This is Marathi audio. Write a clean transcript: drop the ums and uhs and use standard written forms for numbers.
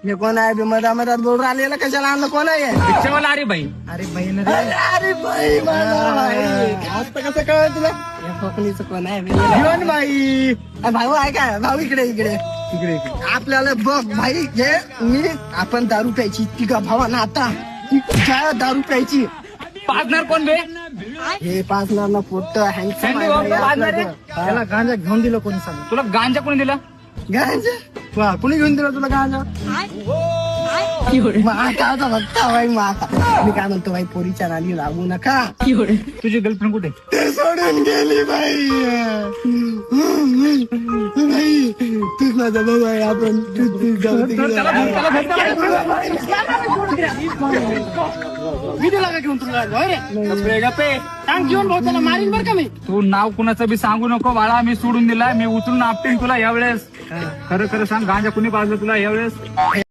हे कोण आहे बे मधा मधात बोल राहिलेला कशाला आणलं कोण आहे रिक्षावाला अरे भाई अरे बहीण अरे बाई माझा भाई आता कसं कळलं तुला या कोकणीचं कोण आहे जीवन भाई भाऊ आहे का भाऊ इकडे इकडे इकडे आपल्याला बघ भाई हे मी आपण दारू प्यायची ती का भावाना आता ती दारू प्यायची पाजणार कोण बे हे पाचणार ना पोट त्याला गांजा घेऊन दिलं कोणी सांग तुला गांजा कोणी दिला गांजा वा कुणी घेऊन दिलं तुला गांजा आता बघता भाई मी काय म्हणतो भाई पोरीच्या नाली लागू नका तुझी गर्लफ्रेंड कुठे ते सोडून गेली बाई भाई तूच माझा भाऊ आहे आपण तू जाऊ मी दिला का घेऊन तुला सांग जीवन भाऊ त्याला मारीन बरं का मी तू नाव कुणाचं बी सांगू नको बाळा मी सोडून दिला मी उचलून आपटीन तुला यावेळेस खरं खरं सांग गांजा कुणी पाजलं तुला यावेळेस